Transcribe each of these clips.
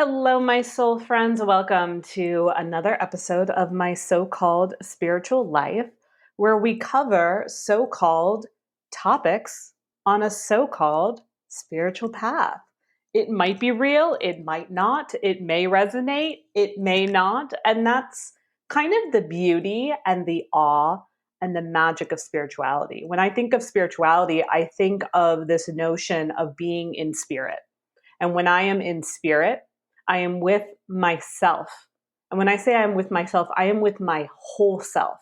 Hello, my soul friends. Welcome to another episode of my so-called spiritual life, where we cover so-called topics on a so-called spiritual path. It might be real, it might not, it may resonate, it may not, and that's kind of the beauty and the awe and the magic of spirituality. When I think of spirituality, I think of this notion of being in spirit. And when I am in spirit, I am with myself. And when I say I'm with myself, I am with my whole self,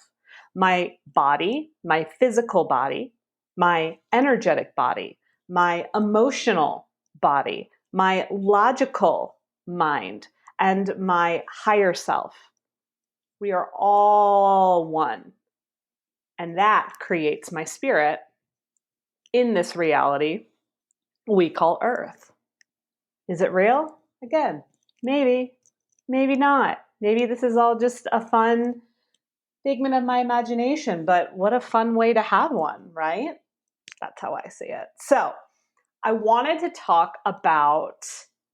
my body, my physical body, my energetic body, my emotional body, my logical mind, and my higher self. We are all one. And that creates my spirit in this reality we call Earth. Is it real? Again, maybe, maybe not. Maybe this is all just a fun figment of my imagination, but what a fun way to have one, right? That's how I see it. So, I wanted to talk about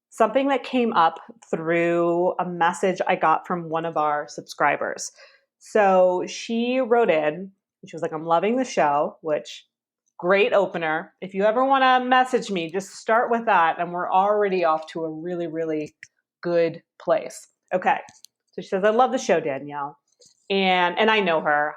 something that came up through a message I got from one of our subscribers. So, she wrote in, and she was like, I'm loving the show, which great opener. If you ever want to message me, just start with that. And we're already off to a really, really good place. Okay. So she says, I love the show, Danielle. And I know her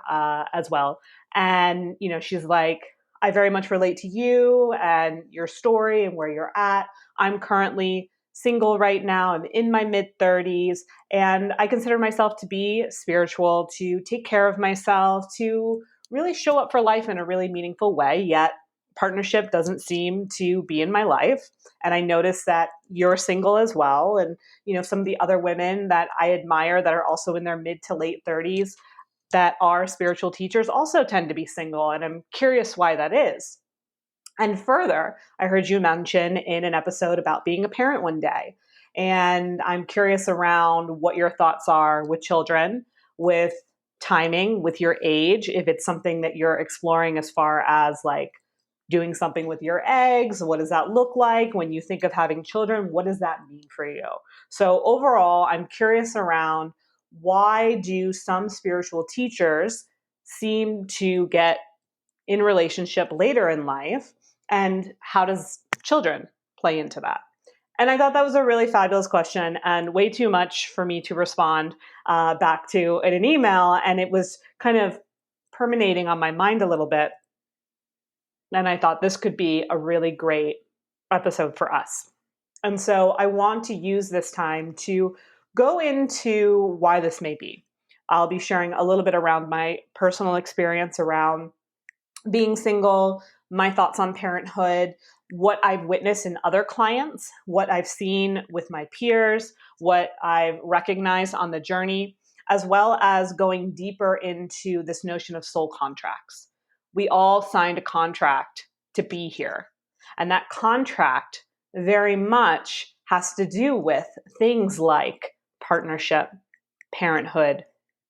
as well. And, she's like, I very much relate to you and your story and where you're at. I'm currently single right now. I'm in my mid 30s and I consider myself to be spiritual, to take care of myself, to really show up for life in a really meaningful way, yet partnership doesn't seem to be in my life. And I notice that you're single as well. And, some of the other women that I admire that are also in their mid to late 30s that are spiritual teachers also tend to be single. And I'm curious why that is. And further, I heard you mention in an episode about being a parent one day. And I'm curious around what your thoughts are with children, with timing, with your age, if it's something that you're exploring as far as like doing something with your eggs. What does that look like when you think of having children? What does that mean for you? So overall, I'm curious around why do some spiritual teachers seem to get in relationship later in life, and how does children play into that? And I thought that was a really fabulous question and way too much for me to respond back to in an email. And it was kind of permeating on my mind a little bit. And I thought this could be a really great episode for us. And so I want to use this time to go into why this may be. I'll be sharing a little bit around my personal experience around being single, my thoughts on parenthood, what I've witnessed in other clients, what I've seen with my peers, what I've recognized on the journey, as well as going deeper into this notion of soul contracts. We all signed a contract to be here. And that contract very much has to do with things like partnership, parenthood,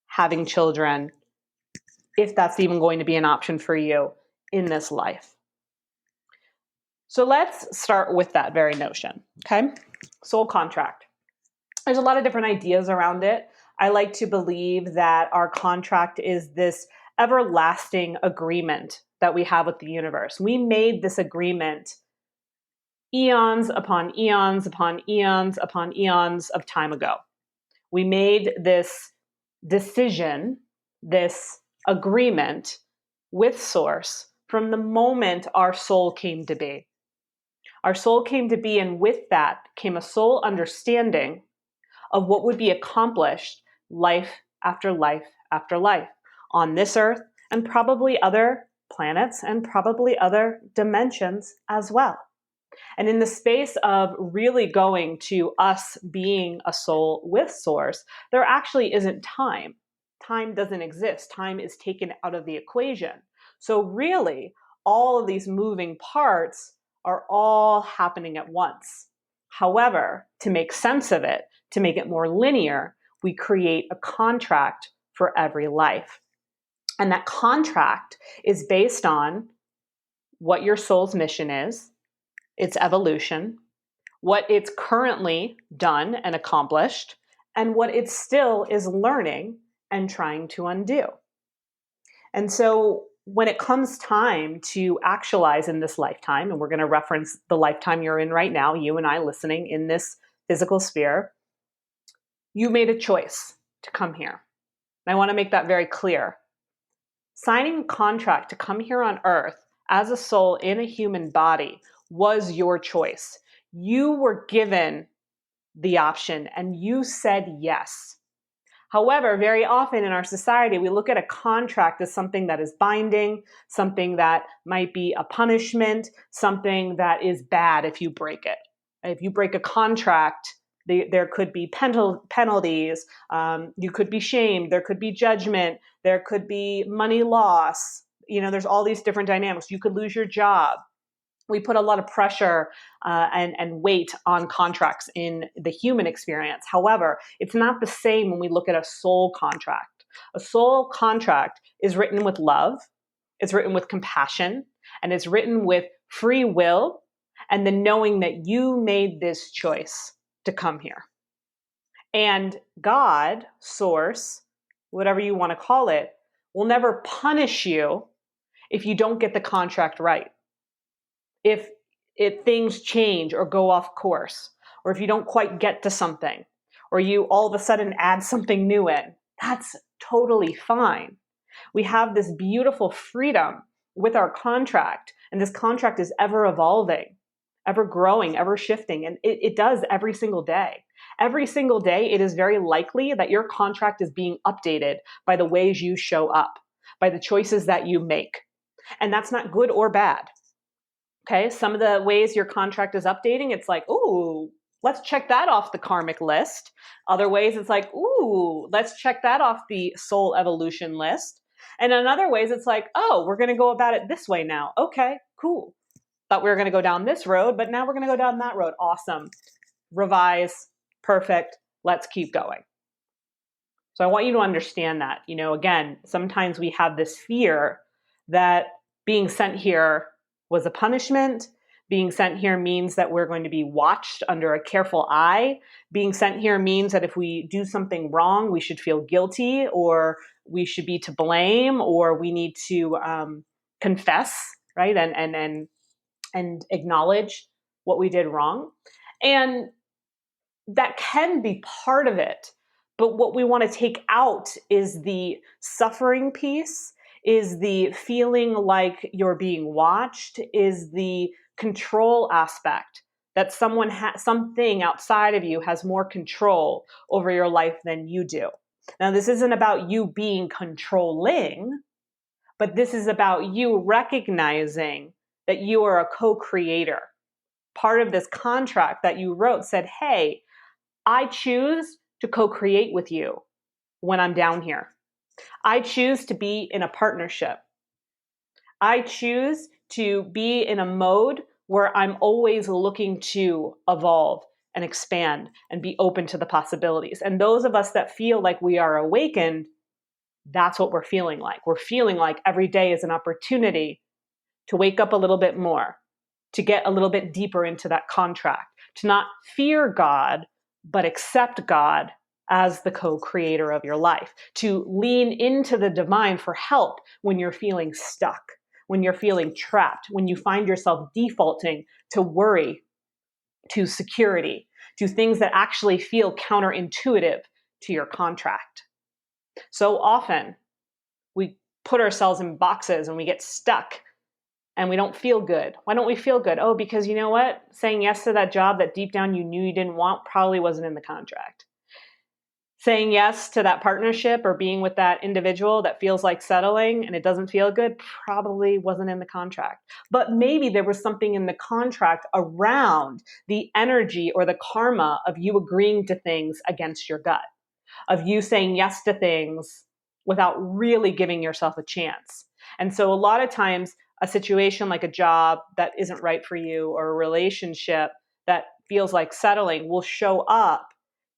having children, if that's even going to be an option for you in this life. So let's start with that very notion, okay? Soul contract. There's a lot of different ideas around it. I like to believe that our contract is this everlasting agreement that we have with the universe. We made this agreement eons upon eons upon eons upon eons of time ago. We made this decision, this agreement with Source from the moment our soul came to be. Our soul came to be, and with that came a soul understanding of what would be accomplished life after life after life on this earth and probably other planets and probably other dimensions as well. And in the space of really going to us being a soul with Source, there actually isn't time. Time doesn't exist. Time is taken out of the equation. So really, all of these moving parts are all happening at once. However, to make sense of it, to make it more linear, we create a contract for every life. And that contract is based on what your soul's mission is, its evolution, what it's currently done and accomplished, and what it still is learning and trying to undo. And so when it comes time to actualize in this lifetime, and we're going to reference the lifetime you're in right now, you and I listening in this physical sphere, you made a choice to come here. And I want to make that very clear. Signing a contract to come here on earth as a soul in a human body was your choice. You were given the option and you said yes. However, very often in our society, we look at a contract as something that is binding, something that might be a punishment, something that is bad if you break it. If you break a contract, there could be penalties, you could be shamed, there could be judgment, there could be money loss. There's all these different dynamics. You could lose your job. We put a lot of pressure and weight on contracts in the human experience. However, it's not the same when we look at a soul contract. A soul contract is written with love, it's written with compassion, and it's written with free will and the knowing that you made this choice to come here. And God, source, whatever you want to call it, will never punish you if you don't get the contract right. If things change or go off course, or if you don't quite get to something, or you all of a sudden add something new in, that's totally fine. We have this beautiful freedom with our contract, and this contract is ever evolving, ever growing, ever shifting, and it does every single day. Every single day, it is very likely that your contract is being updated by the ways you show up, by the choices that you make. And that's not good or bad. Okay, some of the ways your contract is updating, it's like, ooh, let's check that off the karmic list. Other ways, it's like, ooh, let's check that off the soul evolution list. And in other ways, it's like, oh, we're going to go about it this way now. Okay, cool. Thought we were going to go down this road, but now we're going to go down that road. Awesome. Revise. Perfect. Let's keep going. So I want you to understand that, again, sometimes we have this fear that being sent here was a punishment. Being sent here means that we're going to be watched under a careful eye. Being sent here means that if we do something wrong, we should feel guilty, or we should be to blame, or we need to confess, right? And acknowledge what we did wrong. And that can be part of it. But what we want to take out is the suffering piece, is the feeling like you're being watched, is the control aspect, that something outside of you has more control over your life than you do. Now, this isn't about you being controlling, but this is about you recognizing that you are a co-creator. Part of this contract that you wrote said, hey, I choose to co-create with you when I'm down here. I choose to be in a partnership. I choose to be in a mode where I'm always looking to evolve and expand and be open to the possibilities. And those of us that feel like we are awakened, that's what we're feeling like. We're feeling like every day is an opportunity to wake up a little bit more, to get a little bit deeper into that contract, to not fear God, but accept God as the co-creator of your life, to lean into the divine for help when you're feeling stuck, when you're feeling trapped, when you find yourself defaulting to worry, to security, to things that actually feel counterintuitive to your contract. So often we put ourselves in boxes and we get stuck and we don't feel good. Why don't we feel good? Oh, because you know what? Saying yes to that job that deep down you knew you didn't want probably wasn't in the contract. Saying yes to that partnership or being with that individual that feels like settling and it doesn't feel good probably wasn't in the contract. But maybe there was something in the contract around the energy or the karma of you agreeing to things against your gut, of you saying yes to things without really giving yourself a chance. And so a lot of times, a situation like a job that isn't right for you or a relationship that feels like settling will show up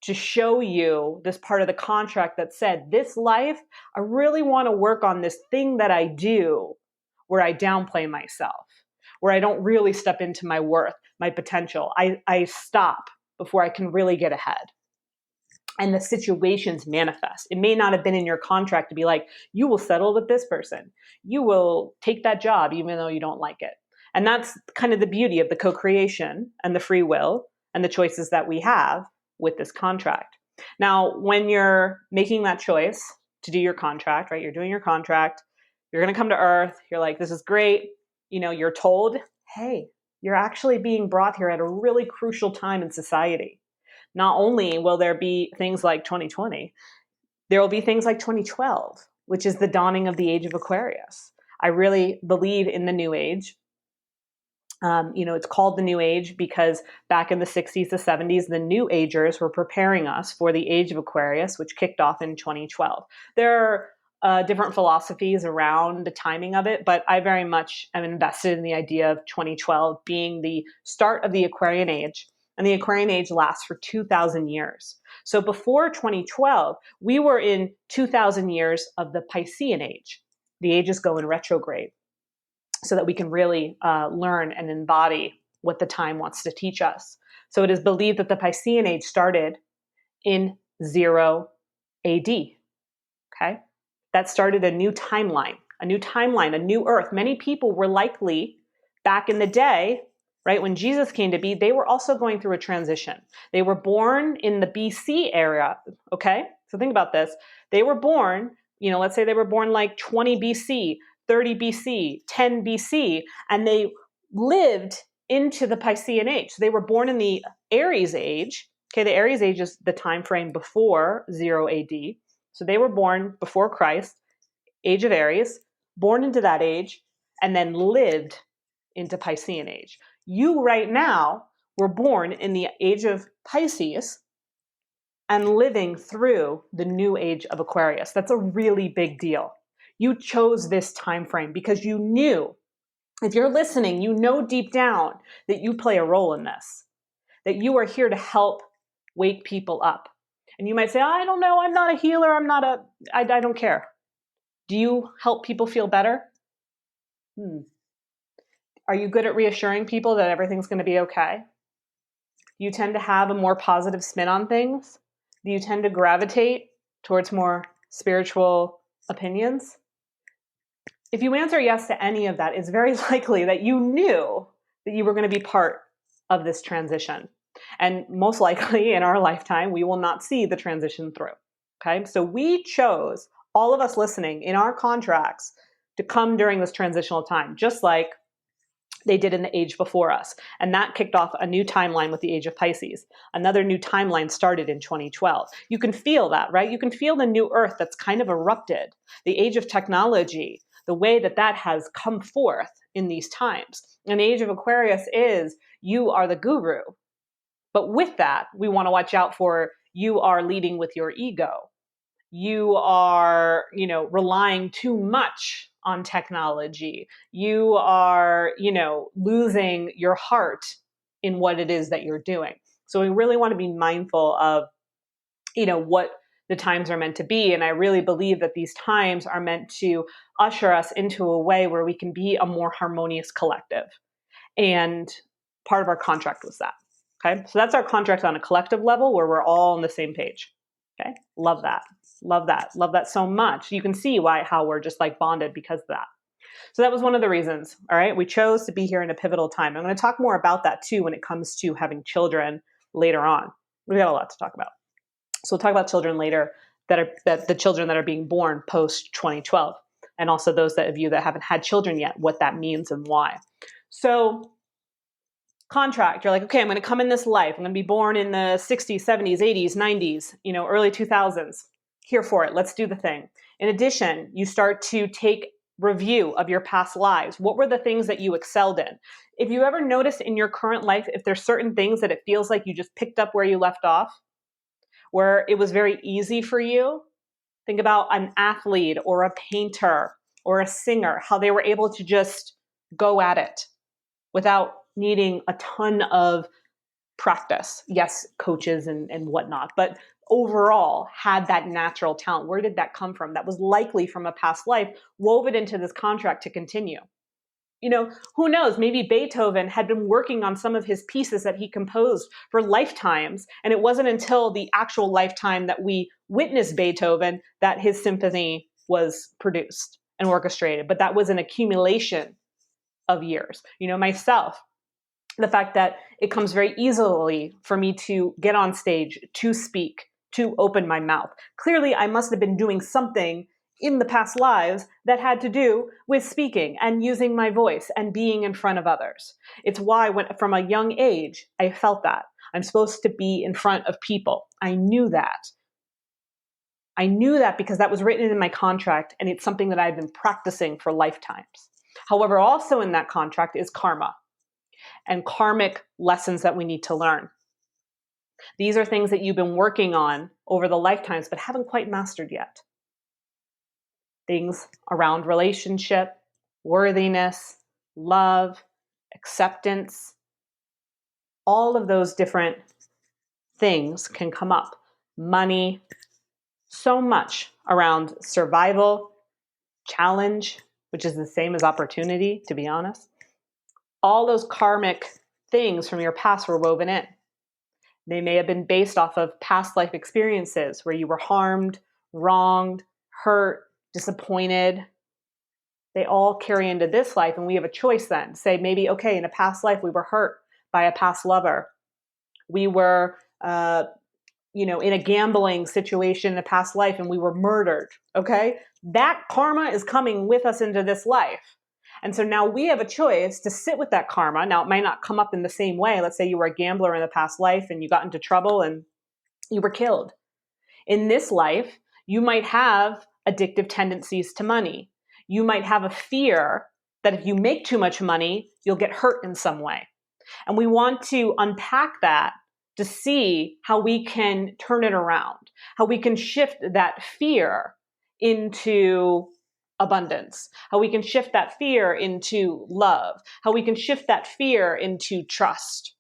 to show you this part of the contract that said, this life, I really want to work on this thing that I do where I downplay myself, where I don't really step into my worth. my potential. I stop before I can really get ahead. And the situations manifest. It may not have been in your contract to be like, you will settle with this person. You will take that job even though you don't like it. And that's kind of the beauty of the co-creation and the free will and the choices that we have with this contract. Now, when you're making that choice to do your contract, right? You're doing your contract, you're going to come to Earth. You're like, this is great. You're told, hey, you're actually being brought here at a really crucial time in society. Not only will there be things like 2020, there will be things like 2012, which is the dawning of the age of Aquarius. I really believe in the new age. It's called the new age because back in the 60s, the 70s, the new agers were preparing us for the age of Aquarius, which kicked off in 2012. There are different philosophies around the timing of it, but I very much am invested in the idea of 2012 being the start of the Aquarian age. And the Aquarian age lasts for 2,000 years. So before 2012, we were in 2,000 years of the Piscean age. The ages go in retrograde so that we can really learn and embody what the time wants to teach us. So it is believed that the Piscean age started in 0 AD. Okay? That started a new timeline, a new earth. Many people were likely back in the day, right, when Jesus came to be, they were also going through a transition. They were born in the BC era, okay? So think about this. They were born, let's say they were born like 20 BC, 30 BC, 10 BC, and they lived into the Piscean age. So they were born in the Aries age. Okay, the Aries age is the time frame before 0 AD. So they were born before Christ, age of Aries, born into that age, and then lived into Piscean age. You right now were born in the age of Pisces and living through the new age of Aquarius. That's a really big deal. You chose this time frame because you knew, if you're listening, you know deep down that you play a role in this, that you are here to help wake people up. And you might say, I don't know, I'm not a healer, I don't care. Do you help people feel better? Are you good at reassuring people that everything's going to be okay? Do you tend to have a more positive spin on things? Do you tend to gravitate towards more spiritual opinions? If you answer yes to any of that, it's very likely that you knew that you were going to be part of this transition. And most likely in our lifetime, we will not see the transition through. Okay, so we chose, all of us listening, in our contracts to come during this transitional time, just like they did in the age before us. And that kicked off a new timeline with the age of Pisces. Another new timeline started in 2012. You can feel that, right? You can feel the new earth that's kind of erupted, the age of technology, the way that has come forth in these times. And the age of Aquarius is, you are the guru. But with that, we want to watch out for, you are leading with your ego. You are, relying too much on technology. You are, losing your heart in what it is that you're doing. So we really want to be mindful of, what the times are meant to be. And I really believe that these times are meant to usher us into a way where we can be a more harmonious collective. And part of our contract was that. Okay. So that's our contract on a collective level where we're all on the same page. Okay. Love that. Love that. Love that so much. You can see how we're just like bonded because of that. So that was one of the reasons. All right. We chose to be here in a pivotal time. I'm going to talk more about that too when it comes to having children later on. We've got a lot to talk about. So we'll talk about children later, that the children that are being born post 2012, and also those of you that haven't had children yet, what that means and why. So contract, you're like, okay, I'm going to come in this life. I'm going to be born in the 60s, 70s, 80s, 90s, early 2000s. Here for it. Let's do the thing. In addition, you start to take review of your past lives. What were the things that you excelled in? If you ever notice in your current life, if there's certain things that it feels like you just picked up where you left off, where it was very easy for you, think about an athlete or a painter or a singer, how they were able to just go at it without needing a ton of practice. Yes, coaches and whatnot, but overall had that natural talent. Where did that come from? That was likely from a past life, woven into this contract to continue. Who knows? Maybe Beethoven had been working on some of his pieces that he composed for lifetimes. And it wasn't until the actual lifetime that we witnessed Beethoven that his symphony was produced and orchestrated. But that was an accumulation of years. Myself, the fact that it comes very easily for me to get on stage, to speak, to open my mouth. Clearly, I must have been doing something in the past lives that had to do with speaking and using my voice and being in front of others. It's why from a young age, I felt that. I'm supposed to be in front of people. I knew that. I knew that because that was written in my contract, and it's something that I've been practicing for lifetimes. However, also in that contract is karma and karmic lessons that we need to learn. These are things that you've been working on over the lifetimes but haven't quite mastered yet. Things around relationship, worthiness, love, acceptance. All of those different things can come up. Money, so much around survival, challenge, which is the same as opportunity, to be honest. All those karmic things from your past were woven in. They may have been based off of past life experiences where you were harmed, wronged, hurt, disappointed. They all carry into this life, and we have a choice then. Say maybe, okay, in a past life we were hurt by a past lover. We were, in a gambling situation in a past life, and we were murdered. Okay, that karma is coming with us into this life. And so now we have a choice to sit with that karma. Now, it might not come up in the same way. Let's say you were a gambler in the past life and you got into trouble and you were killed. In this life, you might have addictive tendencies to money. You might have a fear that if you make too much money, you'll get hurt in some way. And we want to unpack that to see how we can turn it around, how we can shift that fear into abundance, how we can shift that fear into love, how we can shift that fear into trust,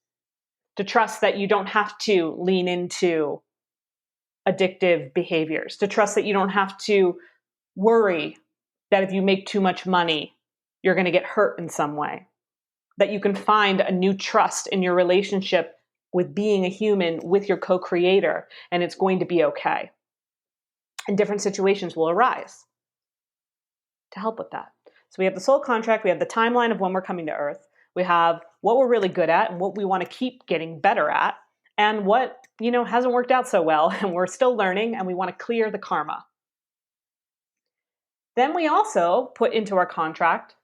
to trust that you don't have to lean into addictive behaviors, to trust that you don't have to worry that if you make too much money, you're going to get hurt in some way, that you can find a new trust in your relationship with being a human, with your co-creator, and it's going to be okay. And different situations will arise to help with that. So we have the soul contract, we have the timeline of when we're coming to Earth, we have what we're really good at and what we want to keep getting better at, and what, hasn't worked out so well, and we're still learning, and we want to clear the karma. Then we also put into our contract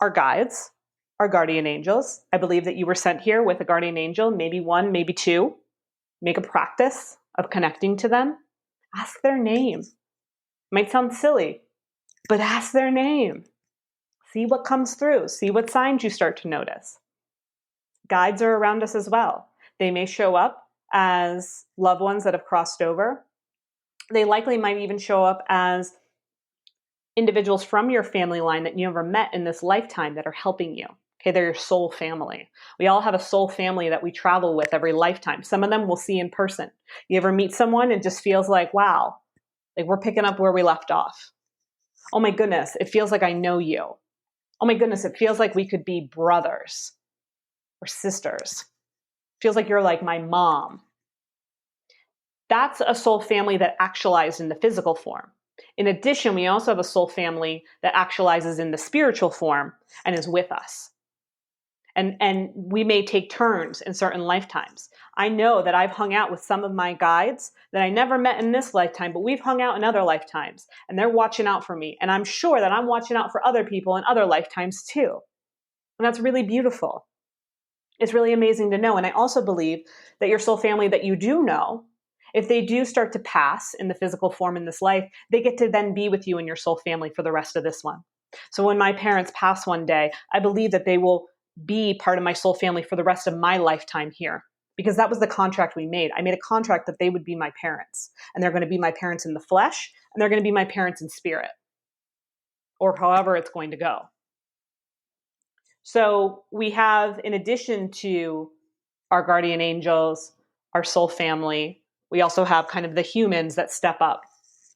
our guides, our guardian angels. I believe that you were sent here with a guardian angel, maybe one, maybe two. Make a practice of connecting to them. Ask their name. Might sound silly, but ask their name. See what comes through. See what signs you start to notice. Guides are around us as well. They may show up as loved ones that have crossed over. They likely might even show up as individuals from your family line that you never met in this lifetime that are helping you. Okay, they're your soul family. We all have a soul family that we travel with every lifetime. Some of them we'll see in person. You ever meet someone and it just feels like, wow, like we're picking up where we left off. Oh my goodness, it feels like I know you. Oh my goodness, it feels like we could be brothers or sisters. Feels like you're like my mom. That's a soul family that actualized in the physical form. In addition, we also have a soul family that actualizes in the spiritual form and is with us. And we may take turns in certain lifetimes. I know that I've hung out with some of my guides that I never met in this lifetime, but we've hung out in other lifetimes, and they're watching out for me. And I'm sure that I'm watching out for other people in other lifetimes too. And that's really beautiful. It's really amazing to know. And I also believe that your soul family that you do know, if they do start to pass in the physical form in this life, they get to then be with you and your soul family for the rest of this one. So when my parents pass one day, I believe that they will be part of my soul family for the rest of my lifetime here, because that was the contract we made. I made a contract that they would be my parents, and they're going to be my parents in the flesh, and they're going to be my parents in spirit, or however it's going to go. So we have, in addition to our guardian angels, our soul family, we also have kind of the humans that step up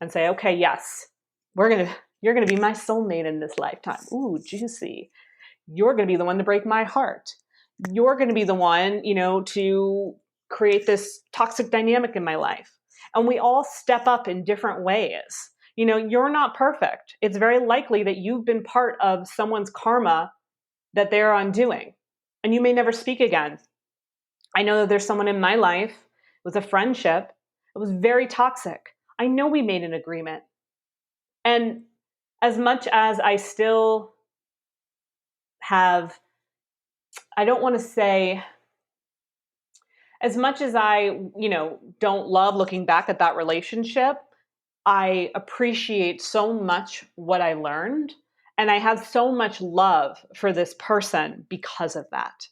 and say, okay, yes, you're going to be my soulmate in this lifetime. Ooh, juicy. You're going to be the one to break my heart. You're going to be the one, to create this toxic dynamic in my life. And we all step up in different ways. You're not perfect. It's very likely that you've been part of someone's karma that they're undoing, and you may never speak again. I know that there's someone in my life, it was a friendship, it was very toxic. I know we made an agreement. And as much as I still have, I don't want to say, as much as I, don't love looking back at that relationship, I appreciate so much what I learned. And I have so much love for this person because of that.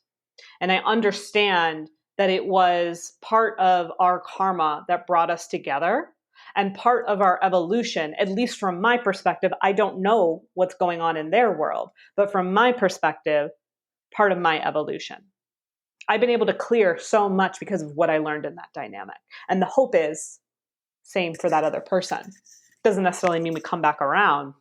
And I understand that it was part of our karma that brought us together and part of our evolution, at least from my perspective. I don't know what's going on in their world, but from my perspective, part of my evolution. I've been able to clear so much because of what I learned in that dynamic. And the hope is same for that other person. Doesn't necessarily mean we come back around,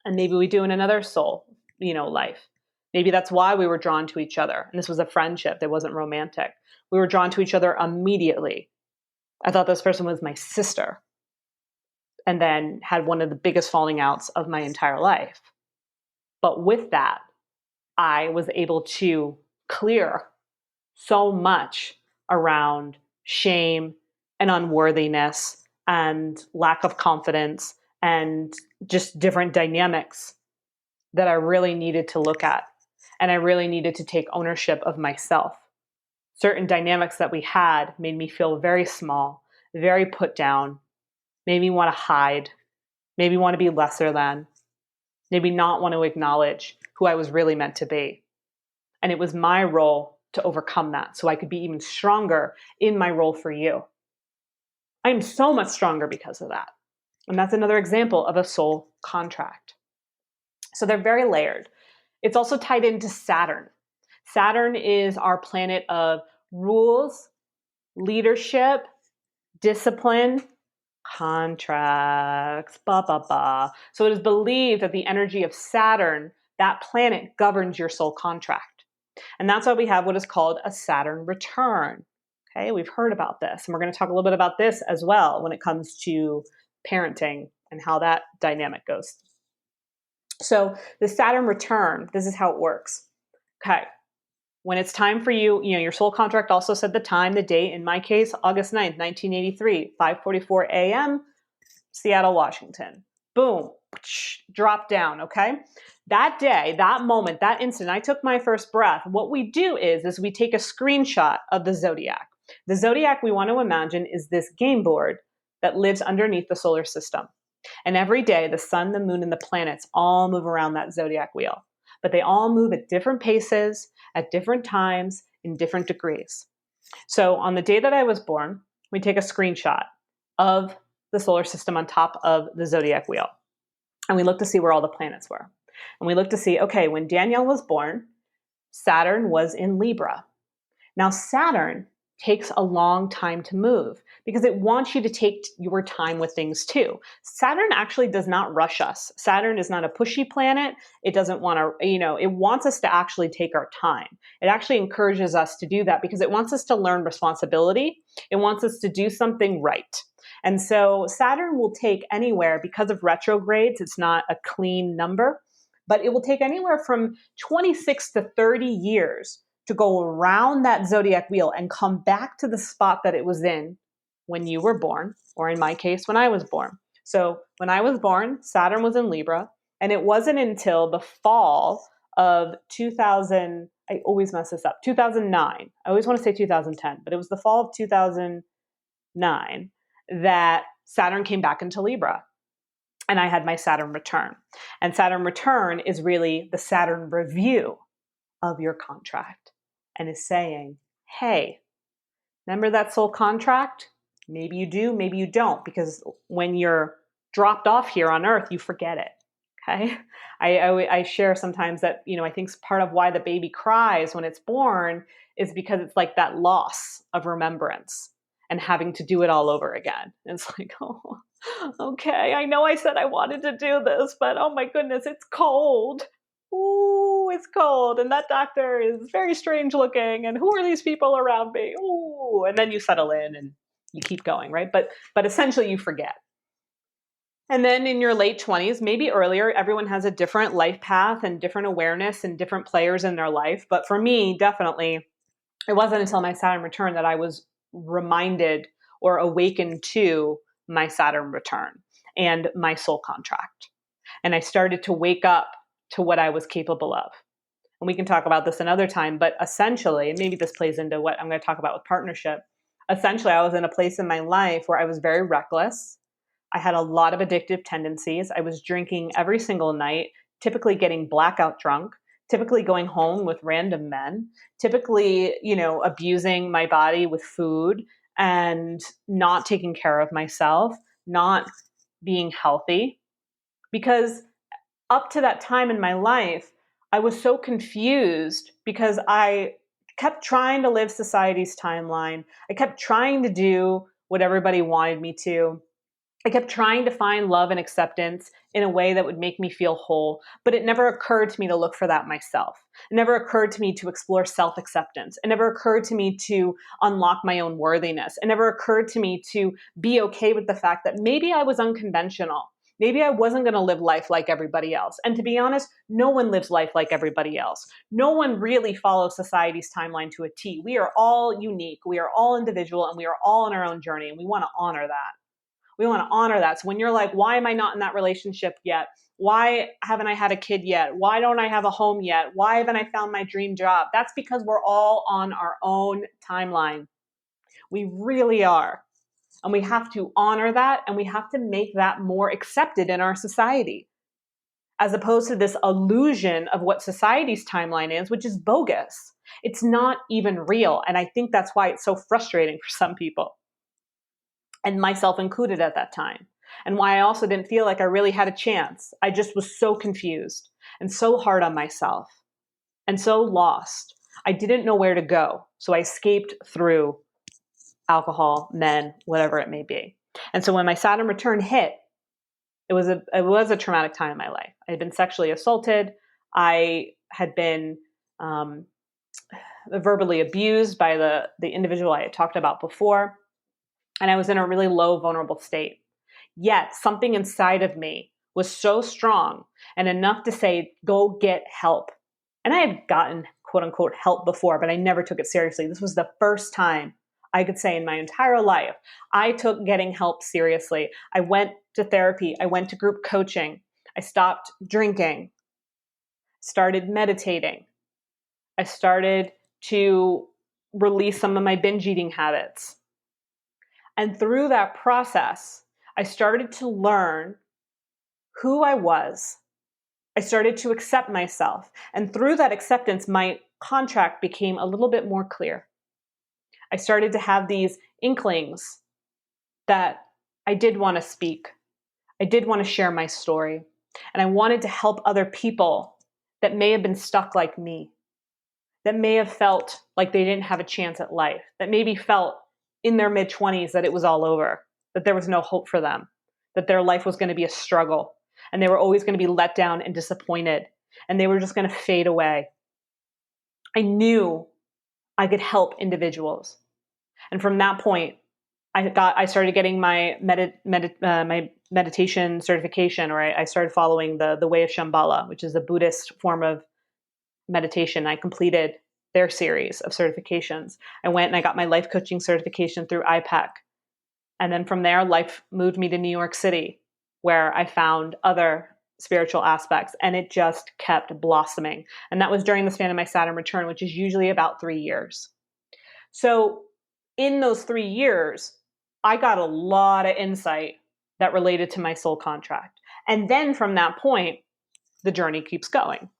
and maybe we do in another soul, life. Maybe that's why we were drawn to each other. And this was a friendship that wasn't romantic. We were drawn to each other immediately. I thought this person was my sister, and then had one of the biggest falling outs of my entire life. But with that, I was able to clear so much around shame and unworthiness and lack of confidence and just different dynamics that I really needed to look at. And I really needed to take ownership of myself. Certain dynamics that we had made me feel very small, very put down, made me want to hide, made me want to be lesser than, made me not want to acknowledge who I was really meant to be. And it was my role to overcome that so I could be even stronger in my role for you. I'm so much stronger because of that. And that's another example of a soul contract. So they're very layered. It's also tied into Saturn. Saturn is our planet of rules, leadership, discipline, contracts, blah, blah, blah. So it is believed that the energy of Saturn, that planet, governs your soul contract. And that's why we have what is called a Saturn return. Okay, we've heard about this. And we're going to talk a little bit about this as well when it comes to parenting and how that dynamic goes. So the Saturn return, this is how it works. Okay. When it's time for you, your soul contract also said the time, the date. In my case, August 9th, 1983, 5:44 a.m., Seattle, Washington. Boom, drop down, okay? That day, that moment, that instant, I took my first breath. What we do is we take a screenshot of the zodiac. The zodiac we want to imagine is this game board that lives underneath the solar system. And every day, the sun, the moon, and the planets all move around that zodiac wheel. But they all move at different paces, at different times, in different degrees. So on the day that I was born, we take a screenshot of the solar system on top of the zodiac wheel. And we look to see where all the planets were. And we look to see, okay, when Danielle was born, Saturn was in Libra. Now, Saturn takes a long time to move because it wants you to take your time with things too. Saturn actually does not rush us. Saturn is not a pushy planet. It doesn't want to, it wants us to actually take our time. It actually encourages us to do that because it wants us to learn responsibility. It wants us to do something right. And so Saturn will take anywhere, because of retrogrades, it's not a clean number, but it will take anywhere from 26 to 30 years to go around that zodiac wheel and come back to the spot that it was in when you were born, or in my case, when I was born. So when I was born, Saturn was in Libra, and it wasn't until the fall of 2000, I always mess this up, 2009. I always want to say 2010, but it was the fall of 2009 that Saturn came back into Libra. And I had my Saturn return. And Saturn return is really the Saturn review of your contract, and is saying, hey, remember that soul contract? Maybe you do, maybe you don't, because when you're dropped off here on earth, you forget it. Okay. I share sometimes that, I think part of why the baby cries when it's born is because it's like that loss of remembrance and having to do it all over again. And it's like, oh, okay, I know I said I wanted to do this, but oh my goodness, it's cold. ooh, it's cold, and that doctor is very strange looking, and who are these people around me? Ooh, and then you settle in and you keep going, right? But essentially you forget. And then in your late 20s, maybe earlier, everyone has a different life path and different awareness and different players in their life. But for me, definitely, it wasn't until my Saturn return that I was reminded or awakened to my Saturn return and my soul contract. And I started to wake up to what I was capable of. And we can talk about this another time, but essentially, and maybe this plays into what I'm going to talk about with partnership. Essentially, I was in a place in my life where I was very reckless. I had a lot of addictive tendencies. I was drinking every single night, typically getting blackout drunk, typically going home with random men, typically, abusing my body with food and not taking care of myself, not being healthy. Because up to that time in my life, I was so confused because I kept trying to live society's timeline. I kept trying to do what everybody wanted me to. I kept trying to find love and acceptance in a way that would make me feel whole, but it never occurred to me to look for that myself. It never occurred to me to explore self acceptance. It never occurred to me to unlock my own worthiness. It never occurred to me to be okay with the fact that maybe I was unconventional. Maybe I wasn't going to live life like everybody else. And to be honest, no one lives life like everybody else. No one really follows society's timeline to a T. We are all unique. We are all individual, and we are all on our own journey. And we want to honor that. We want to honor that. So when you're like, why am I not in that relationship yet? Why haven't I had a kid yet? Why don't I have a home yet? Why haven't I found my dream job? That's because we're all on our own timeline. We really are. And we have to honor that, and we have to make that more accepted in our society, as opposed to this illusion of what society's timeline is, which is bogus. It's not even real. And I think that's why it's so frustrating for some people, and myself included at that time. And why I also didn't feel like I really had a chance. I just was so confused and so hard on myself and so lost. I didn't know where to go. So I escaped through alcohol, men, whatever it may be. And so when my Saturn return hit, it was a traumatic time in my life. I had been sexually assaulted. I had been verbally abused by the individual I had talked about before. And I was in a really low, vulnerable state. Yet something inside of me was so strong and enough to say, go get help. And I had gotten quote unquote help before, but I never took it seriously. This was the first time I could say in my entire life, I took getting help seriously. I went to therapy. I went to group coaching. I stopped drinking, started meditating. I started to release some of my binge eating habits. And through that process, I started to learn who I was. I started to accept myself. And through that acceptance, my contract became a little bit more clear. I started to have these inklings that I did want to speak. I did want to share my story. And I wanted to help other people that may have been stuck like me, that may have felt like they didn't have a chance at life, that maybe felt in their mid-20s that it was all over, that there was no hope for them, that their life was going to be a struggle, and they were always going to be let down and disappointed, and they were just going to fade away. I knew I could help individuals. And from that point, I started getting my my meditation certification, or I started following the way of Shambhala, which is a Buddhist form of meditation. I completed their series of certifications. I went and I got my life coaching certification through IPEC. And then from there, life moved me to New York City, where I found other spiritual aspects, and it just kept blossoming. And that was during the span of my Saturn return, which is usually about 3 years. So in those 3 years, I got a lot of insight that related to my soul contract. And then from that point, the journey keeps going.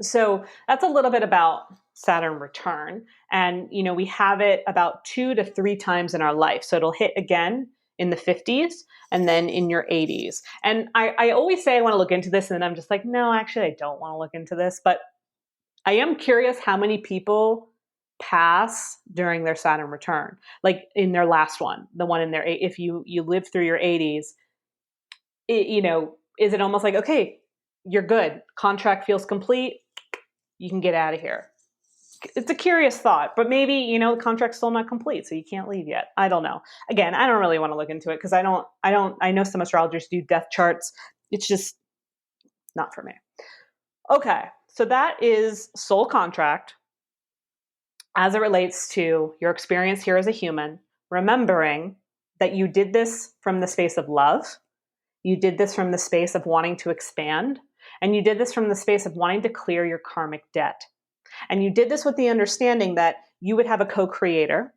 So that's a little bit about Saturn return. And, we have it about 2 to 3 times in our life. So it'll hit again in the 50s and then in your 80s. And I always say I want to look into this, and then I'm just like, no, actually, I don't want to look into this. But I am curious how many people pass during their Saturn return, like in their last one, the one in their, if you live through your 80s, is it almost like, okay, you're good. Contract feels complete. You can get out of here. It's a curious thought, but maybe, the contract's still not complete, so you can't leave yet. I don't know. Again, I don't really want to look into it because I know some astrologers do death charts. It's just not for me. Okay. So that is soul contract as it relates to your experience here as a human, remembering that you did this from the space of love. You did this from the space of wanting to expand, and you did this from the space of wanting to clear your karmic debt. And you did this with the understanding that you would have a co-creator,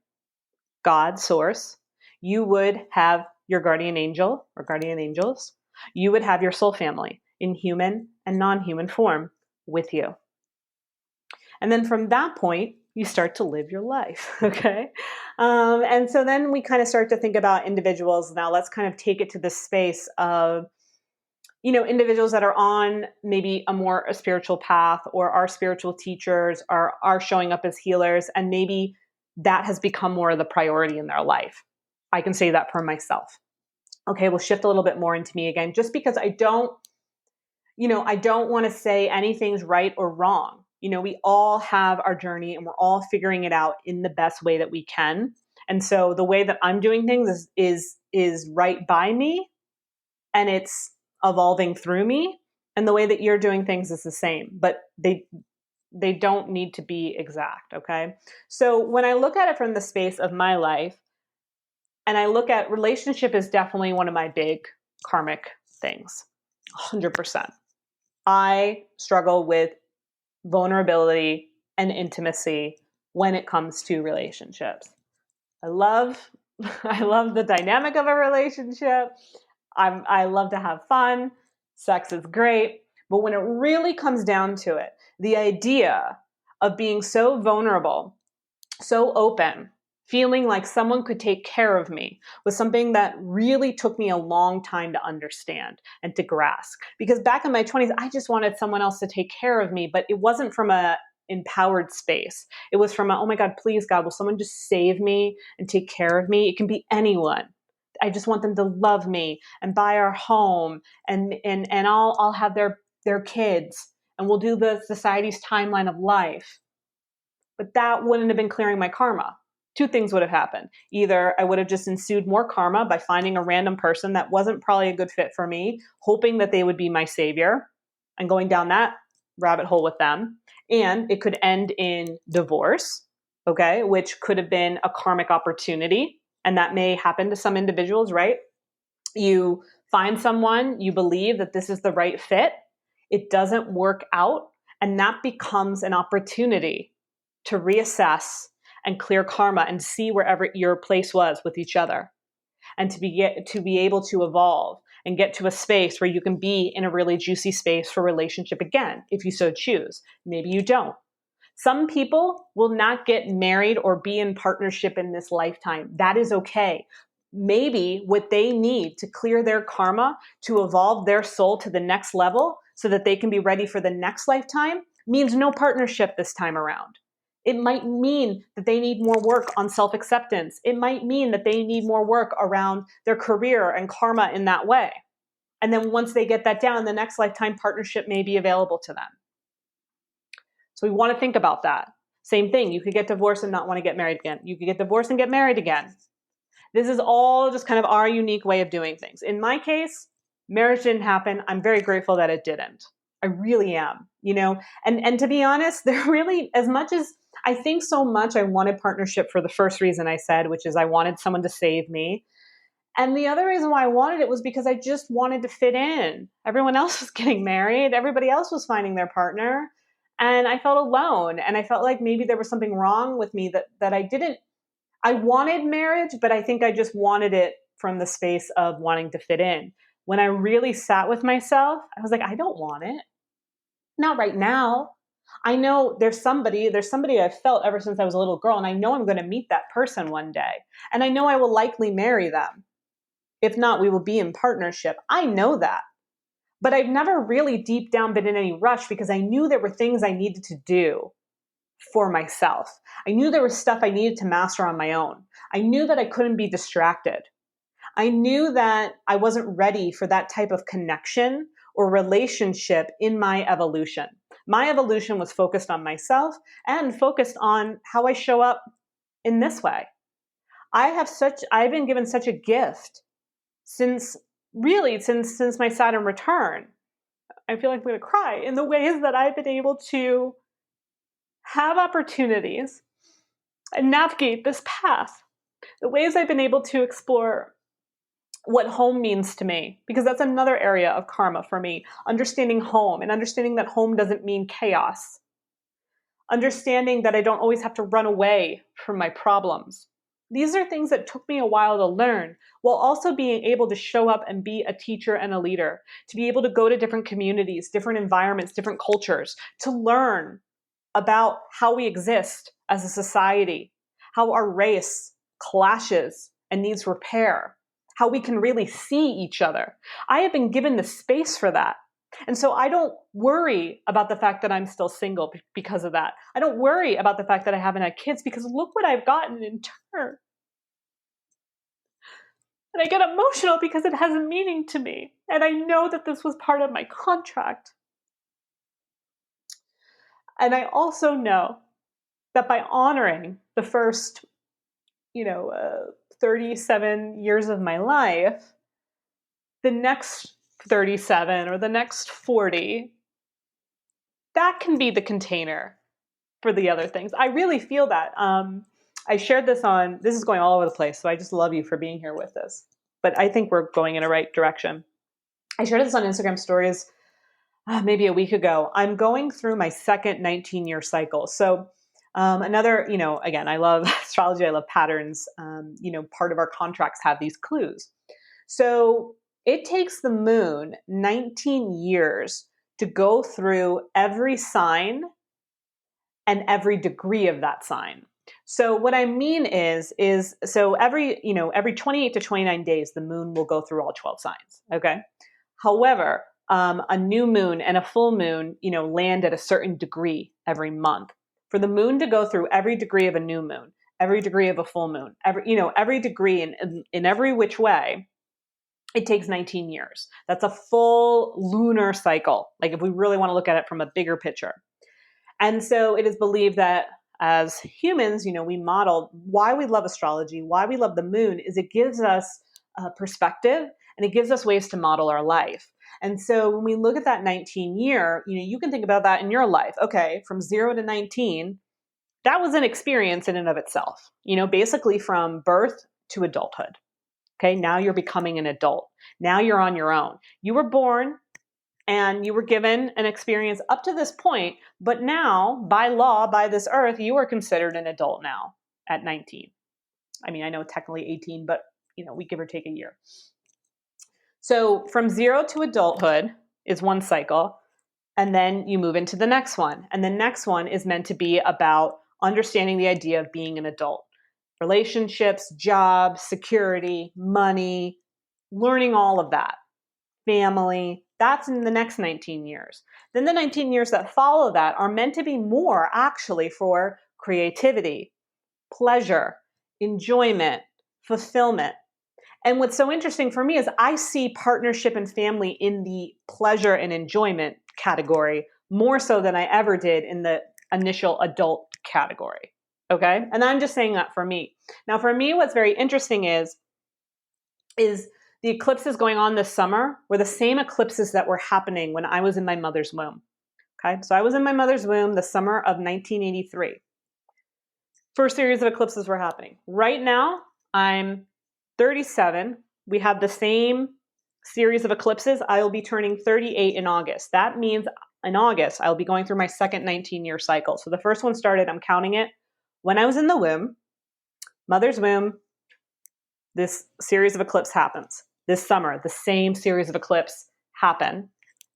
God, source. You would have your guardian angel or guardian angels. You would have your soul family in human and non-human form with you. And then from that point, you start to live your life, okay? And so then we kind of start to think about individuals. Now let's kind of take it to the space of individuals that are on maybe a spiritual path, or are spiritual teachers, or are showing up as healers, and maybe that has become more of the priority in their life. I can say that for myself. Okay, we'll shift a little bit more into me again, just because I don't want to say anything's right or wrong. We all have our journey and we're all figuring it out in the best way that we can. And so the way that I'm doing things is right by me, and it's evolving through me, and the way that you're doing things is the same, but they don't need to be exact. Okay. So when I look at it from the space of my life, and I look at relationship is definitely one of my big karmic things, 100%. I struggle with vulnerability and intimacy when it comes to relationships. I love the dynamic of a relationship. I love to have fun. Sex is great. But when it really comes down to it, the idea of being so vulnerable, so open, feeling like someone could take care of me was something that really took me a long time to understand and to grasp. Because back in my 20s, I just wanted someone else to take care of me, but it wasn't from a empowered space. It was from a, oh my God, please God, will someone just save me and take care of me? It can be anyone. I just want them to love me and buy our home, and I'll have their kids, and we'll do the society's timeline of life. But that wouldn't have been clearing my karma. Two things would have happened. Either I would have just ensued more karma by finding a random person that wasn't probably a good fit for me, hoping that they would be my savior, and going down that rabbit hole with them. And it could end in divorce, okay, which could have been a karmic opportunity. And that may happen to some individuals, right? You find someone, you believe that this is the right fit, it doesn't work out, and that becomes an opportunity to reassess and clear karma and see wherever your place was with each other, and to be able to evolve and get to a space where you can be in a really juicy space for relationship again, if you so choose. Maybe you don't. Some people will not get married or be in partnership in this lifetime. That is okay. Maybe what they need to clear their karma, to evolve their soul to the next level so that they can be ready for the next lifetime, means no partnership this time around. It might mean that they need more work on self-acceptance. It might mean that they need more work around their career and karma in that way. And then once they get that down, the next lifetime partnership may be available to them. So we want to think about that. Same thing. You could get divorced and not want to get married again. You could get divorced and get married again. This is all just kind of our unique way of doing things. In my case, marriage didn't happen. I'm very grateful that it didn't. I really am, and to be honest, there really, as much as I think so much, I wanted partnership for the first reason I said, which is I wanted someone to save me. And the other reason why I wanted it was because I just wanted to fit in. Everyone else was getting married. Everybody else was finding their partner. And I felt alone. And I felt like maybe there was something wrong with me that I wanted marriage, but I think I just wanted it from the space of wanting to fit in. When I really sat with myself, I was like, I don't want it. Not right now. I know there's somebody I've felt ever since I was a little girl, and I know I'm going to meet that person one day. And I know I will likely marry them. If not, we will be in partnership. I know that. But I've never really deep down been in any rush because I knew there were things I needed to do for myself. I knew there was stuff I needed to master on my own. I knew that I couldn't be distracted. I knew that I wasn't ready for that type of connection or relationship in my evolution. My evolution was focused on myself and focused on how I show up in this way. I've been given such a gift since my Saturn return. I feel like I'm going to cry in the ways that I've been able to have opportunities and navigate this path. The ways I've been able to explore what home means to me, because that's another area of karma for me. Understanding home and understanding that home doesn't mean chaos. Understanding that I don't always have to run away from my problems. These are things that took me a while to learn, while also being able to show up and be a teacher and a leader, to be able to go to different communities, different environments, different cultures, to learn about how we exist as a society, how our race clashes and needs repair, how we can really see each other. I have been given the space for that. And so I don't worry about the fact that I'm still single because of that. I don't worry about the fact that I haven't had kids because look what I've gotten in turn. And I get emotional because it has a meaning to me. And I know that this was part of my contract. And I also know that by honoring the first, 37 years of my life, the next 37 or the next 40, that can be the container for the other things. I really feel that. I shared this is going all over the place, so I just love you for being here with this. But I think we're going in the right direction. I shared this on Instagram stories maybe a week ago. I'm going through my second 19-year cycle. So another, again, I love astrology. I love patterns. Part of our contracts have these clues. So it takes the moon 19 years to go through every sign and every degree of that sign. So what I mean is so every 28 to 29 days, the moon will go through all 12 signs. Okay. However, a new moon and a full moon, land at a certain degree every month. For the moon to go through every degree of a new moon, every degree of a full moon, every degree in every which way, it takes 19 years. That's a full lunar cycle. Like if we really want to look at it from a bigger picture. And so it is believed that as humans, we modeled why we love astrology, why we love the moon is it gives us a perspective and it gives us ways to model our life. And so when we look at that 19 year, you can think about that in your life. Okay, from 0 to 19, that was an experience in and of itself, basically from birth to adulthood. Okay, now you're becoming an adult. Now you're on your own. You were born and you were given an experience up to this point, but now, by law, by this earth, you are considered an adult now at 19. I mean, I know technically 18, but we give or take a year. So from 0 to adulthood is one cycle, and then you move into the next one. And the next one is meant to be about understanding the idea of being an adult. Relationships, jobs, security, money, learning all of that. Family, that's in the next 19 years. Then the 19 years that follow that are meant to be more actually for creativity, pleasure, enjoyment, fulfillment. And what's so interesting for me is I see partnership and family in the pleasure and enjoyment category more so than I ever did in the initial adult category. Okay? And I'm just saying that for me. Now, for me, what's very interesting is the eclipses going on this summer were the same eclipses that were happening when I was in my mother's womb. Okay? So I was in my mother's womb the summer of 1983. First series of eclipses were happening. Right now, I'm 37. We have the same series of eclipses. I will be turning 38 in August. That means in August, I'll be going through my second 19-year cycle. So the first one started, I'm counting it, when I was in the womb, mother's womb, this series of eclipse happens. This summer, the same series of eclipse happen,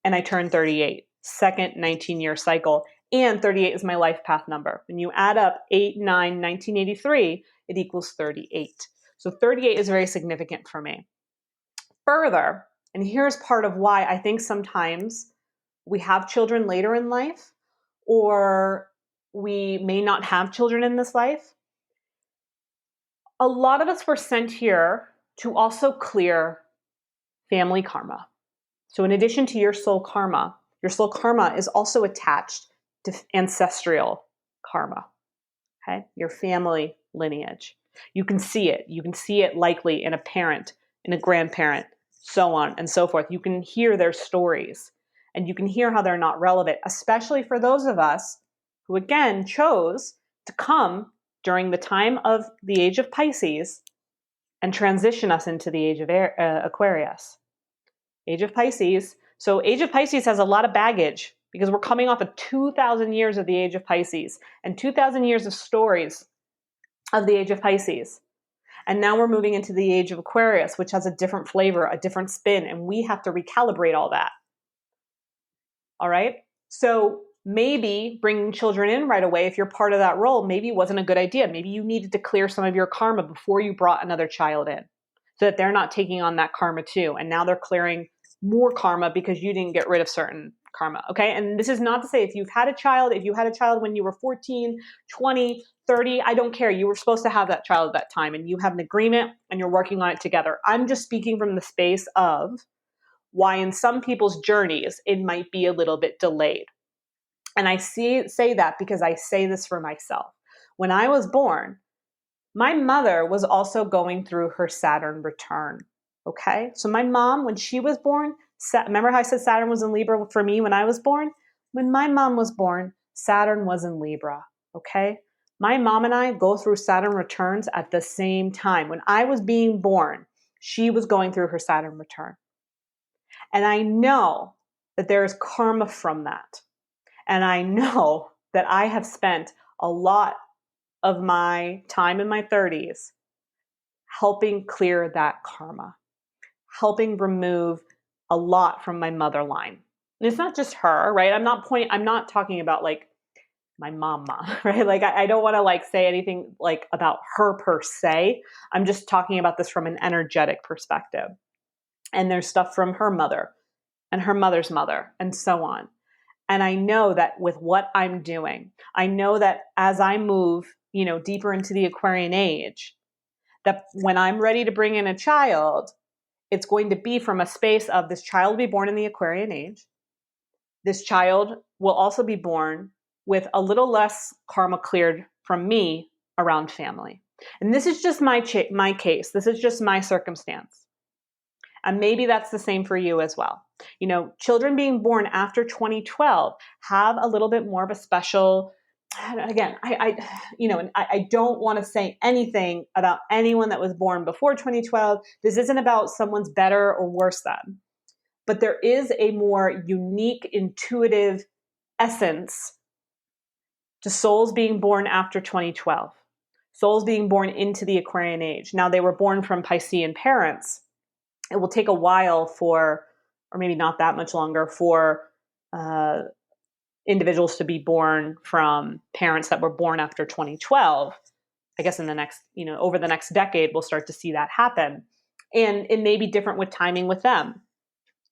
and I turn 38, second 19-year cycle. And 38 is my life path number. When you add up 8, 9, 1983, it equals 38. So 38 is very significant for me. Further, and here's part of why I think sometimes we have children later in life, or we may not have children in this life. A lot of us were sent here to also clear family karma. So in addition to your soul karma is also attached to ancestral karma, okay? Your family lineage. You can see it. You can see it likely in a parent, in a grandparent, so on and so forth. You can hear their stories and you can hear how they're not relevant, especially for those of us who, again, chose to come during the time of the age of Pisces and transition us into the age of Aquarius. Age of Pisces. So Age of Pisces has a lot of baggage because we're coming off of 2,000 years of the Age of Pisces and 2,000 years of stories of the Age of Pisces. And now we're moving into the Age of Aquarius, which has a different flavor, a different spin, and we have to recalibrate all that. All right? So maybe bringing children in right away, if you're part of that role, maybe wasn't a good idea. Maybe you needed to clear some of your karma before you brought another child in so that they're not taking on that karma too. And now they're clearing more karma because you didn't get rid of certain karma. Okay. And this is not to say if you had a child when you were 14, 20, 30, I don't care. You were supposed to have that child at that time and you have an agreement and you're working on it together. I'm just speaking from the space of why in some people's journeys it might be a little bit delayed. And I say that because I say this for myself. When I was born, my mother was also going through her Saturn return. Okay. So my mom, when she was born, remember how I said Saturn was in Libra for me when I was born? When my mom was born, Saturn was in Libra. Okay. My mom and I go through Saturn returns at the same time. When I was being born, she was going through her Saturn return. And I know that there is karma from that. And I know that I have spent a lot of my time in my 30s helping clear that karma, helping remove a lot from my mother line. And it's not just her, right? I'm not talking about like my mama, right? Like I don't want to like say anything like about her per se. I'm just talking about this from an energetic perspective. And there's stuff from her mother and her mother's mother and so on. And I know that with what I'm doing, I know that as I move, deeper into the Aquarian age, that when I'm ready to bring in a child, it's going to be from a space of this child will be born in the Aquarian age. This child will also be born with a little less karma cleared from me around family. And this is just my case. This is just my circumstance. And maybe that's the same for you as well. Children being born after 2012 have a little bit more of a special, again, I don't want to say anything about anyone that was born before 2012. This isn't about someone's better or worse than, but there is a more unique, intuitive essence to souls being born after 2012. Souls being born into the Aquarian age. Now, they were born from Piscean parents. It will take a while or maybe not that much longer, for individuals to be born from parents that were born after 2012. I guess in the next, over the next decade, we'll start to see that happen. And it may be different with timing with them.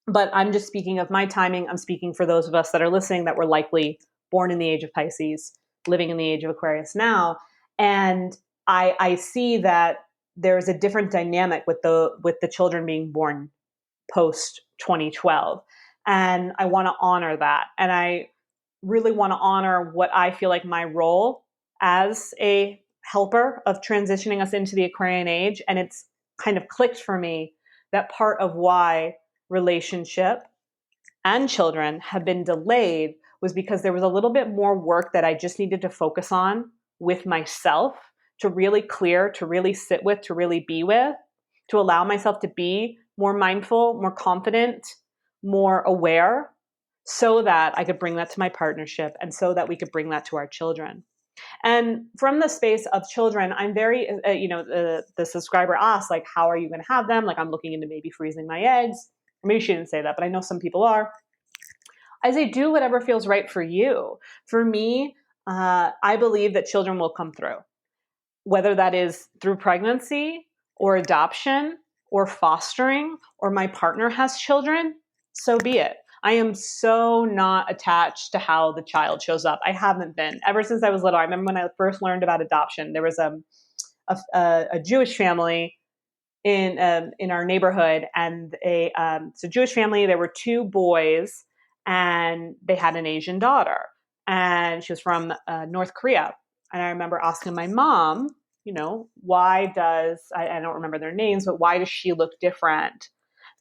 But I'm just speaking of my timing. I'm speaking for those of us that are listening that were likely born in the age of Pisces, living in the age of Aquarius now. And I see that there's a different dynamic with the children being born post 2012. And I want to honor that. And I really want to honor what I feel like my role as a helper of transitioning us into the Aquarian age. And it's kind of clicked for me that part of why relationship and children have been delayed was because there was a little bit more work that I just needed to focus on with myself to really clear, to really sit with, to really be with, to allow myself to be more mindful, more confident, more aware, so that I could bring that to my partnership and so that we could bring that to our children. And from the space of children, I'm very, the subscriber asked, like, how are you going to have them? Like, I'm looking into maybe freezing my eggs. Maybe she didn't say that, but I know some people are. I say, do whatever feels right for you. For me, I believe that children will come through, whether that is through pregnancy or adoption or fostering, or my partner has children, so be it. I am so not attached to how the child shows up. I haven't been ever since I was little. I remember when I first learned about adoption, there was a Jewish family in our neighborhood, and it's a Jewish family. There were two boys, and they had an Asian daughter, and she was from North Korea. And I remember asking my mom, why I don't remember their names, but why does she look different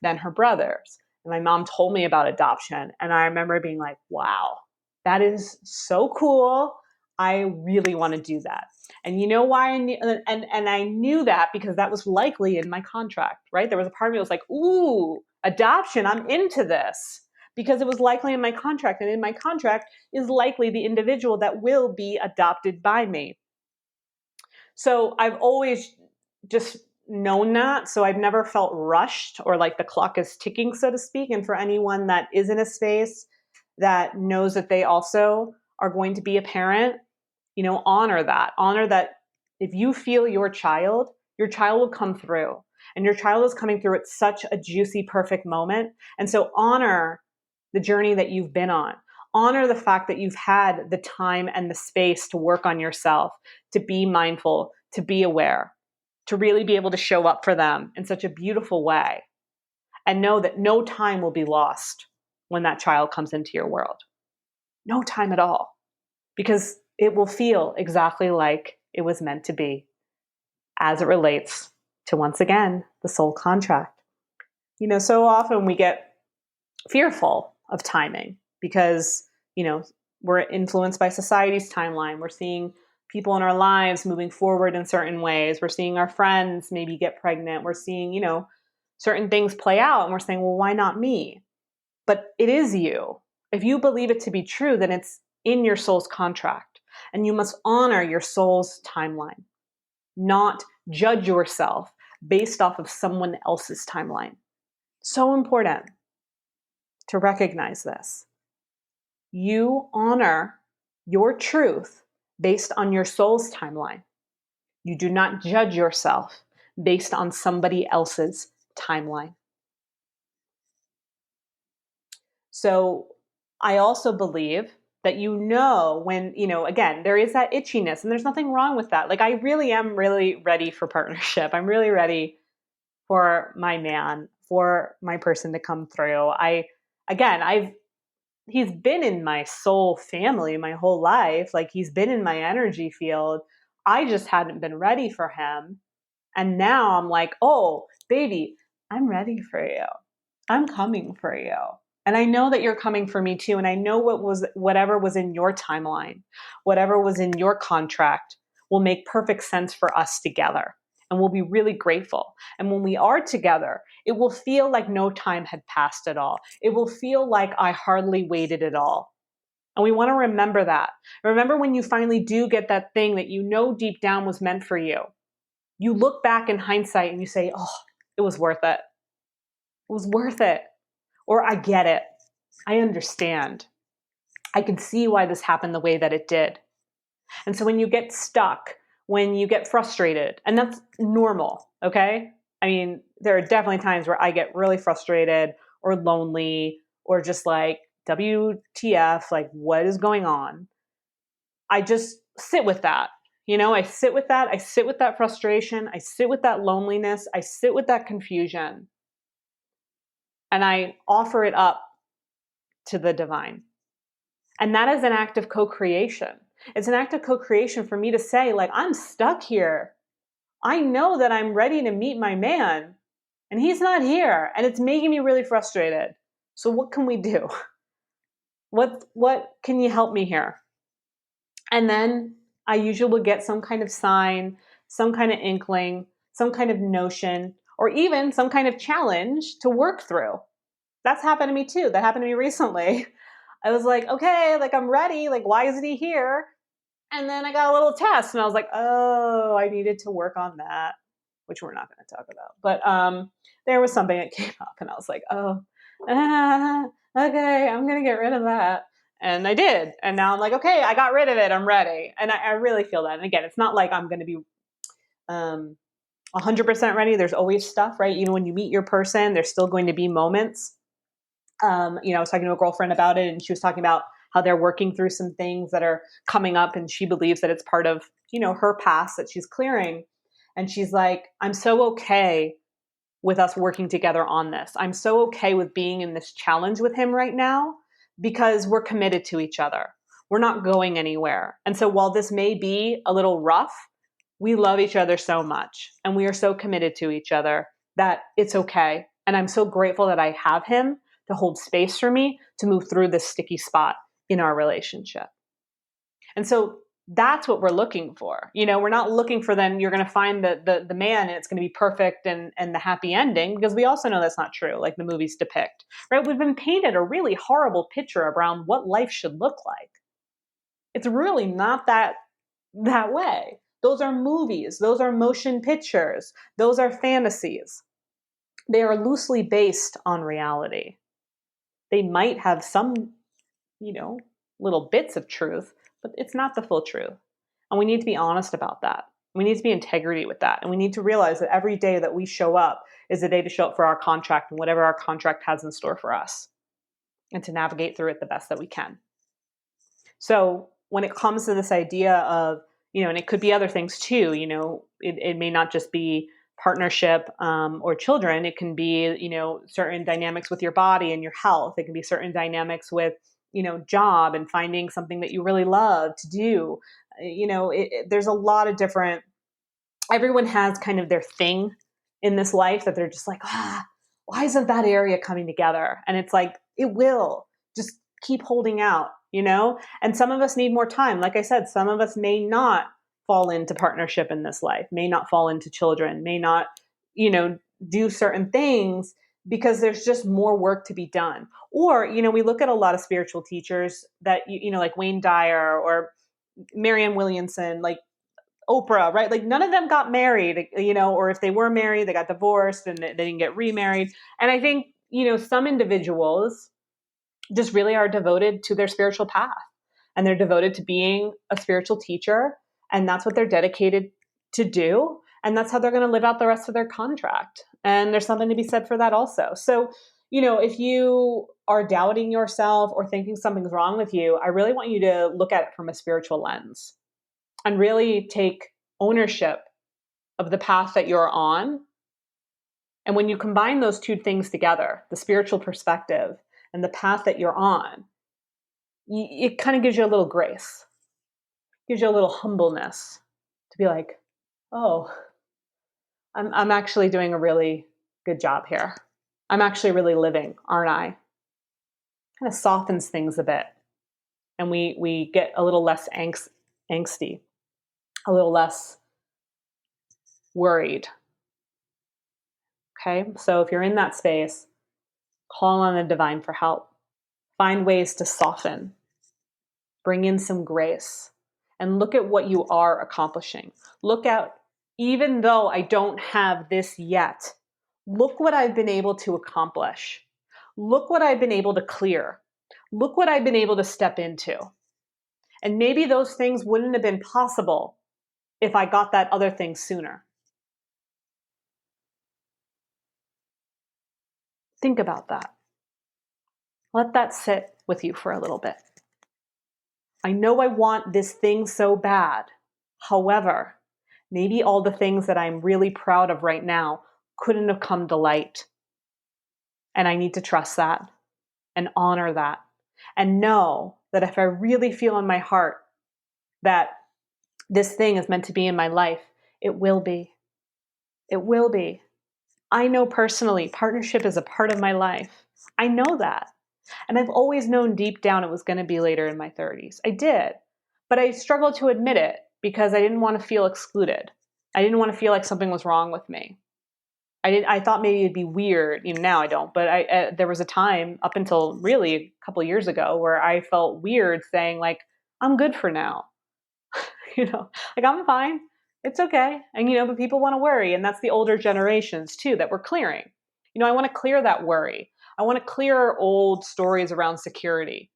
than her brothers? And my mom told me about adoption, and I remember being like, wow, that is so cool. I really want to do that. And you know why I knew, and I knew that because that was likely in my contract, right? There was a part of me that was like, ooh, adoption, I'm into this, because it was likely in my contract. And in my contract is likely the individual that will be adopted by me. So I've always just known that. So I've never felt rushed or like the clock is ticking, so to speak. And for anyone that is in a space that knows that they also are going to be a parent, honor that. Honor that if you feel your child will come through. And your child is coming through at such a juicy, perfect moment. And so honor the journey that you've been on. Honor the fact that you've had the time and the space to work on yourself, to be mindful, to be aware, to really be able to show up for them in such a beautiful way. And know that no time will be lost when that child comes into your world. No time at all. Because it will feel exactly like it was meant to be as it relates to, once again, the soul contract. So often we get fearful of timing because, we're influenced by society's timeline. We're seeing people in our lives moving forward in certain ways. We're seeing our friends maybe get pregnant. We're seeing, certain things play out, and we're saying, well, why not me? But it is you. If you believe it to be true, then it's in your soul's contract, and you must honor your soul's timeline, not judge yourself based off of someone else's timeline. So important to recognize this. You honor your truth based on your soul's timeline. You do not judge yourself based on somebody else's timeline. So I also believe that when, again, there is that itchiness, and there's nothing wrong with that. Like, I really am really ready for partnership. I'm really ready for my man, for my person to come through. He's been in my soul family my whole life. Like, he's been in my energy field. I just hadn't been ready for him. And now I'm like, oh, baby, I'm ready for you. I'm coming for you. And I know that you're coming for me too. And I know whatever was in your timeline, whatever was in your contract will make perfect sense for us together. And we'll be really grateful. And when we are together, it will feel like no time had passed at all. It will feel like I hardly waited at all. And we want to remember that. Remember when you finally do get that thing that you know deep down was meant for you. You look back in hindsight and you say, oh, it was worth it. It was worth it. Or I get it. I understand. I can see why this happened the way that it did. And so when you get stuck, when you get frustrated, and that's normal, okay? I mean, there are definitely times where I get really frustrated or lonely or just like, WTF, like, what is going on? I just sit with that. I sit with that. I sit with that frustration. I sit with that loneliness. I sit with that confusion. And I offer it up to the divine. And that is an act of co-creation. It's an act of co-creation for me to say, like, I'm stuck here. I know that I'm ready to meet my man, and he's not here, and it's making me really frustrated. So what can we do? What can you help me here? And then I usually will get some kind of sign, some kind of inkling, some kind of notion, or even some kind of challenge to work through. That's happened to me too. That happened to me recently. I was like, okay, like, I'm ready. Like, why isn't he here? And then I got a little test and I was like, oh, I needed to work on that, which we're not going to talk about. But there was something that came up and I was like, oh, okay, I'm going to get rid of that. And I did. And now I'm like, okay, I got rid of it. I'm ready. And I really feel that. And again, it's not like I'm going to be 100% ready. There's always stuff, right? Even when you meet your person, there's still going to be moments. I was talking to a girlfriend about it, and she was talking about how they're working through some things that are coming up, and she believes that it's part of, her past that she's clearing. And she's like, I'm so okay with us working together on this. I'm so okay with being in this challenge with him right now because we're committed to each other. We're not going anywhere. And so while this may be a little rough, we love each other so much and we are so committed to each other that it's okay. And I'm so grateful that I have him to hold space for me to move through this sticky spot in our relationship. And so that's what we're looking for. We're not looking for then you're going to find the man and it's going to be perfect and the happy ending, because we also know that's not true, like the movies depict, right? We've been painted a really horrible picture around what life should look like. It's really not that way. Those are movies. Those are motion pictures. Those are fantasies. They are loosely based on reality. They might have some, little bits of truth, but it's not the full truth. And we need to be honest about that. We need to be integrity with that. And we need to realize that every day that we show up is a day to show up for our contract and whatever our contract has in store for us, and to navigate through it the best that we can. So when it comes to this idea of, and it could be other things too, it may not just be partnership or children. It can be, certain dynamics with your body and your health. It can be certain dynamics with, job and finding something that you really love to do. There's a lot of different, everyone has kind of their thing in this life that they're just like, why isn't that area coming together? And it's like, it will. Just keep holding out, and some of us need more time. Like I said, some of us may not fall into partnership in this life, may not fall into children, may not, do certain things because there's just more work to be done. Or, we look at a lot of spiritual teachers that, like Wayne Dyer or Marianne Williamson, like Oprah, right? Like none of them got married, or if they were married, they got divorced and they didn't get remarried. And I think, some individuals just really are devoted to their spiritual path, and they're devoted to being a spiritual teacher. And that's what they're dedicated to do. And that's how they're going to live out the rest of their contract. And there's something to be said for that also. So, if you are doubting yourself or thinking something's wrong with you, I really want you to look at it from a spiritual lens and really take ownership of the path that you're on. And when you combine those two things together, the spiritual perspective and the path that you're on, it kind of gives you a little grace, gives you a little humbleness to be like, oh, I'm actually doing a really good job here. I'm actually really living, aren't I? Kind of softens things a bit. And we get a little less angsty, a little less worried. Okay, so if you're in that space, call on the divine for help. Find ways to soften, bring in some grace, and look at what you are accomplishing. Look at, even though I don't have this yet, look what I've been able to accomplish. Look what I've been able to clear. Look what I've been able to step into. And maybe those things wouldn't have been possible if I got that other thing sooner. Think about that. Let that sit with you for a little bit. I know I want this thing so bad. However, maybe all the things that I'm really proud of right now couldn't have come to light. And I need to trust that and honor that and know that if I really feel in my heart that this thing is meant to be in my life, it will be. It will be. I know personally, partnership is a part of my life. I know that. And I've always known deep down it was going to be later in my 30s. I did. But I struggled to admit it because I didn't want to feel excluded. I didn't want to feel like something was wrong with me. I thought maybe it'd be weird. Now I don't. But there was a time up until really a couple of years ago where I felt weird saying like, I'm good for now. Like I'm fine. It's okay. And, but people want to worry. And that's the older generations too, that we're clearing. I want to clear that worry. I want to clear old stories around security.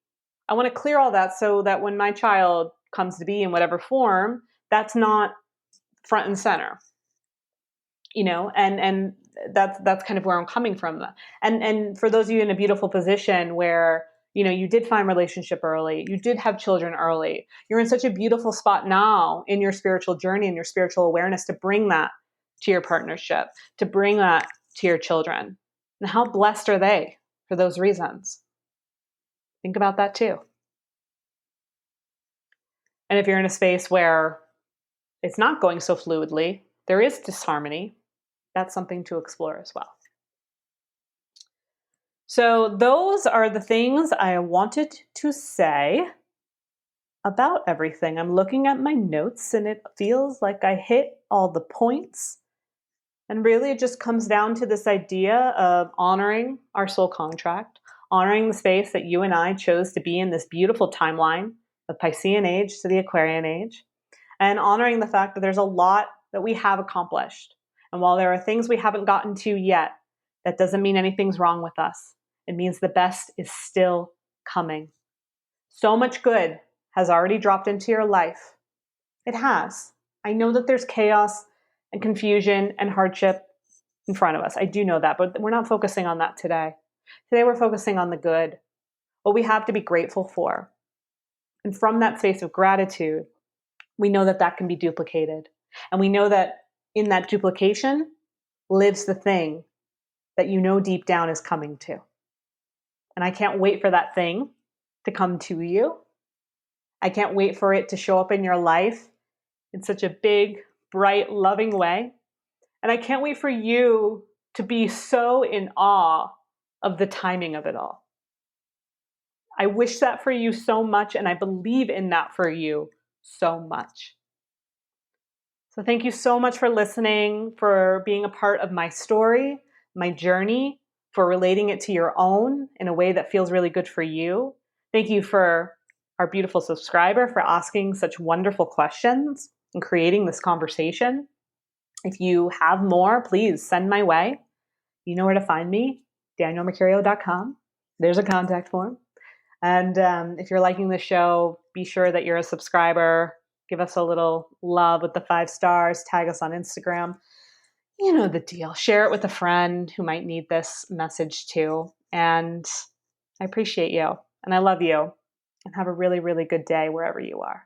I want to clear all that so that when my child comes to be in whatever form, that's not front and center, and that's kind of where I'm coming from. And for those of you in a beautiful position where, you did find relationship early, you did have children early, you're in such a beautiful spot now in your spiritual journey and your spiritual awareness to bring that to your partnership, to bring that to your children? And how blessed are they for those reasons? Think about that too. And if you're in a space where it's not going so fluidly, there is disharmony, that's something to explore as well. So those are the things I wanted to say about everything. I'm looking at my notes and it feels like I hit all the points. And really, it just comes down to this idea of honoring our soul contract, honoring the space that you and I chose to be in, this beautiful timeline of Piscean age to the Aquarian age, and honoring the fact that there's a lot that we have accomplished. And while there are things we haven't gotten to yet, that doesn't mean anything's wrong with us. It means the best is still coming. So much good has already dropped into your life. It has. I know that there's chaos and confusion and hardship in front of us. I do know that, but we're not focusing on that today. Today we're focusing on the good, what we have to be grateful for. And from that space of gratitude, we know that that can be duplicated. And we know that in that duplication lives the thing that you know deep down is coming to. And I can't wait for that thing to come to you. I can't wait for it to show up in your life in such a big, bright, loving way. And I can't wait for you to be so in awe of the timing of it all. I wish that for you so much, and I believe in that for you so much. So thank you so much for listening, for being a part of my story, my journey, for relating it to your own in a way that feels really good for you. Thank you for our beautiful subscriber for asking such wonderful questions and creating this conversation. If you have more, please send my way. You know where to find me, danielmercurio.com. There's a contact form. And if you're liking the show, be sure that you're a subscriber. Give us a little love with the 5 stars. Tag us on Instagram. You know the deal. Share it with a friend who might need this message too. And I appreciate you. And I love you. And have a really, really good day wherever you are.